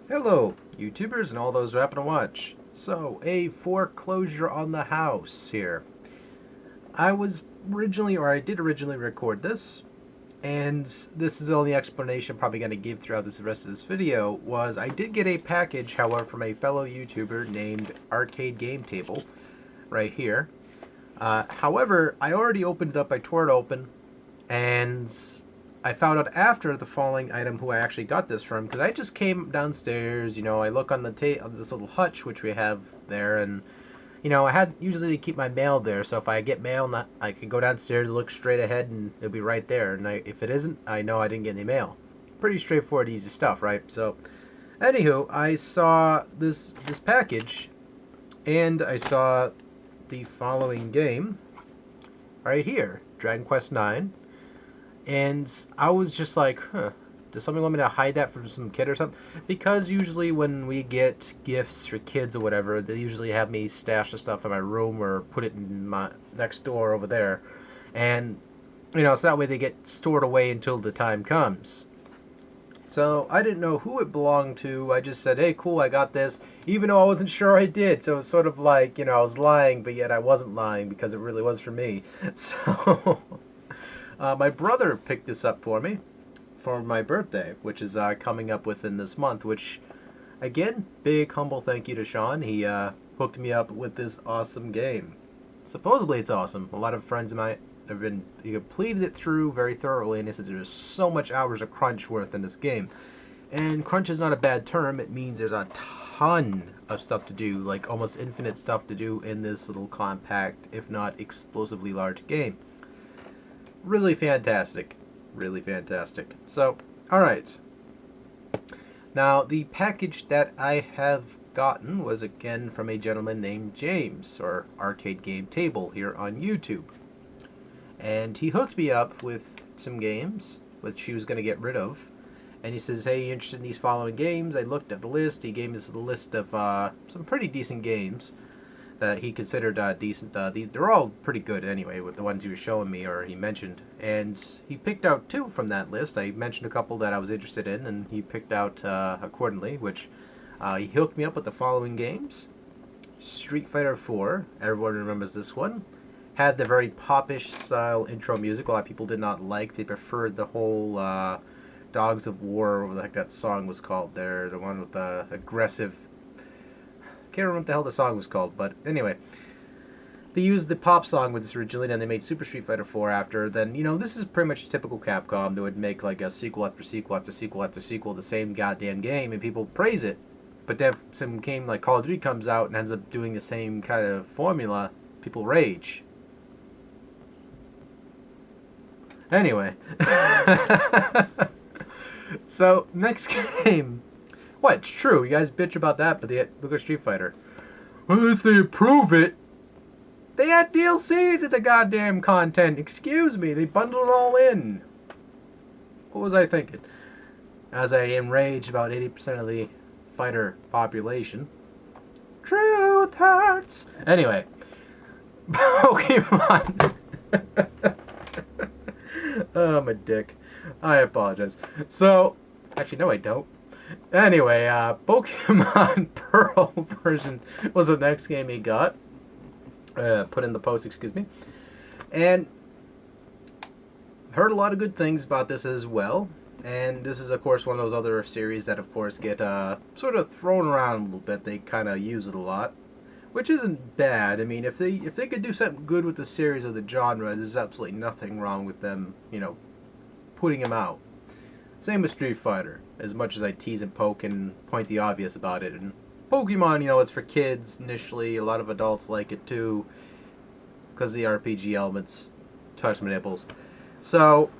Hello, YouTubers and all those who happen to watch. So, a foreclosure on the house here. I did originally record this, and this is the only explanation I'm probably going to give throughout the rest of this video, was I did get a package, however, from a fellow YouTuber named Arcadegametable, right here. However, I already opened it up, I tore it open, and I found out after the following item who I actually got this from, because I just came downstairs, I look on this little hutch which we have there, and I had usually keep my mail there, so if I get mail, I can go downstairs, look straight ahead, and it'll be right there. And if it isn't, I know I didn't get any mail. Pretty straightforward, easy stuff, right? So, anywho, I saw this package, and I saw the following game right here, Dragon Quest IX. And I was just like, does somebody want me to hide that from some kid or something? Because usually when we get gifts for kids or whatever, they usually have me stash the stuff in my room or put it in my next door over there. And, so that way they get stored away until the time comes. So I didn't know who it belonged to. I just said, hey, cool, I got this, even though I wasn't sure I did. So it's sort of like, I was lying, but yet I wasn't lying because it really was for me. So... my brother picked this up for me for my birthday, which is coming up within this month, which, again, big humble thank you to Shawn. He hooked me up with this awesome game. Supposedly it's awesome. A lot of friends of mine he completed it through very thoroughly, and they said there's so much hours of crunch worth in this game. And crunch is not a bad term. It means there's a ton of stuff to do, like almost infinite stuff to do in this little compact, if not explosively large game. Really fantastic. Really fantastic. So, alright. Now, the package that I have gotten was again from a gentleman named James, or Arcadegametable, here on YouTube. And he hooked me up with some games, which he was going to get rid of. And he says, hey, you interested in these following games? I looked at the list. He gave me this list of some pretty decent games that he considered decent. They're all pretty good anyway, with the ones he was showing me or he mentioned. And he picked out two from that list. I mentioned a couple that I was interested in, and he picked out accordingly, which he hooked me up with the following games. Street Fighter 4, everyone remembers this one. Had the very popish style intro music. A lot of people did not like. They preferred the whole Dogs of War, or whatever the heck that song was called there. The one with the aggressive... Can't remember what the hell the song was called, but anyway, they used the pop song with this originally, and they made Super Street Fighter 4 after. Then, this is pretty much typical Capcom. They would make like a sequel after sequel after sequel after sequel, the same goddamn game, and people praise it. But then some game like Call of Duty comes out and ends up doing the same kind of formula, people rage. Anyway. So, next game. What? It's true. You guys bitch about that, but look at Street Fighter. Well, if they approve it, they add DLC to the goddamn content. Excuse me. They bundled it all in. What was I thinking? As I enraged about 80% of the fighter population. Truth hurts. Anyway. Pokemon. Oh, I'm a dick. I apologize. So, actually, no, I don't. Anyway, Pokemon Pearl version was the next game he got. Put in the post, excuse me. And heard a lot of good things about this as well. And this is, of course, one of those other series that, of course, get sort of thrown around a little bit. They kind of use it a lot, which isn't bad. I mean, if they could do something good with the series or the genre, there's absolutely nothing wrong with them, putting them out. Same with Street Fighter. As much as I tease and poke and point the obvious about it. And Pokemon, it's for kids initially. A lot of adults like it too, because the RPG elements touch my nipples. So,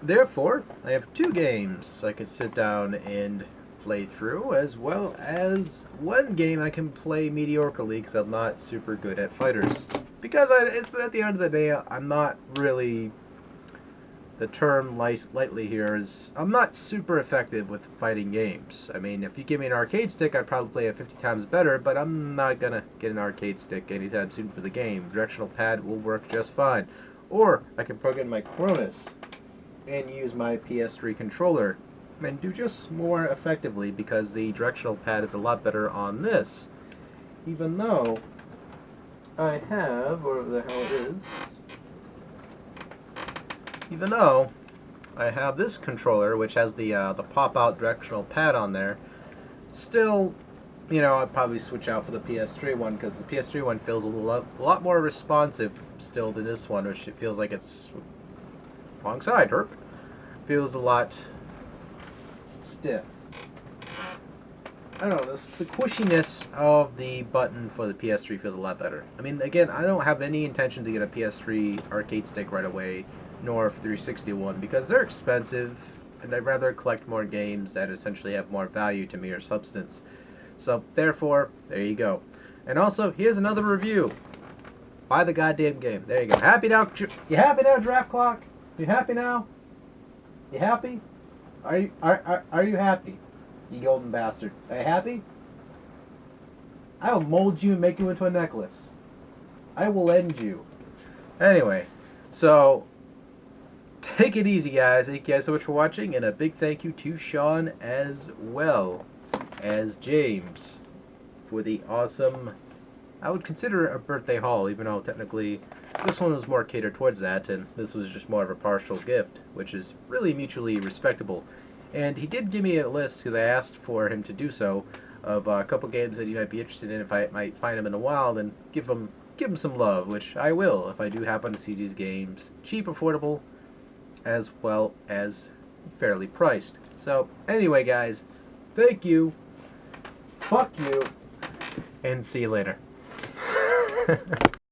therefore, I have two games I can sit down and play through, as well as one game I can play mediocrely because I'm not super good at fighters. Because it's at the end of the day, I'm not really... The term lightly here is, I'm not super effective with fighting games. I mean, if you give me an arcade stick, I'd probably play it 50 times better, but I'm not gonna get an arcade stick anytime soon for the game. Directional pad will work just fine. Or, I can plug in my Cronus and use my PS3 controller and do just more effectively because the directional pad is a lot better on this. Even though I have, whatever the hell it is, even though I have this controller which has the pop-out directional pad on there, still, you know, I'd probably switch out for the PS3 one because the PS3 one feels a lot more responsive still than this one, which it feels like it's wrong side, Herp. Feels a lot stiff. I don't know, the squishiness of the button for the PS3 feels a lot better. I mean, again, I don't have any intention to get a PS3 arcade stick right away, nor a 360 one, because they're expensive, and I'd rather collect more games that essentially have more value to me or substance. So, therefore, there you go. And also, here's another review. Buy the goddamn game. There you go. Happy now? You happy now, Draft Clock? You happy now? You happy? Are you happy? You golden bastard. Are you happy? I will mold you and make you into a necklace. I will end you. Anyway, so take it easy, guys. Thank you guys so much for watching, and a big thank you to Shawn as well as James for the awesome, I would consider it a birthday haul, even though technically this one was more catered towards that, and this was just more of a partial gift, which is really mutually respectable. And he did give me a list, because I asked for him to do so, of a couple games that he might be interested in if I might find them in the wild, and give him some love, which I will if I do happen to see these games cheap, affordable, as well as fairly priced. So anyway, guys, thank you, fuck you, and see you later.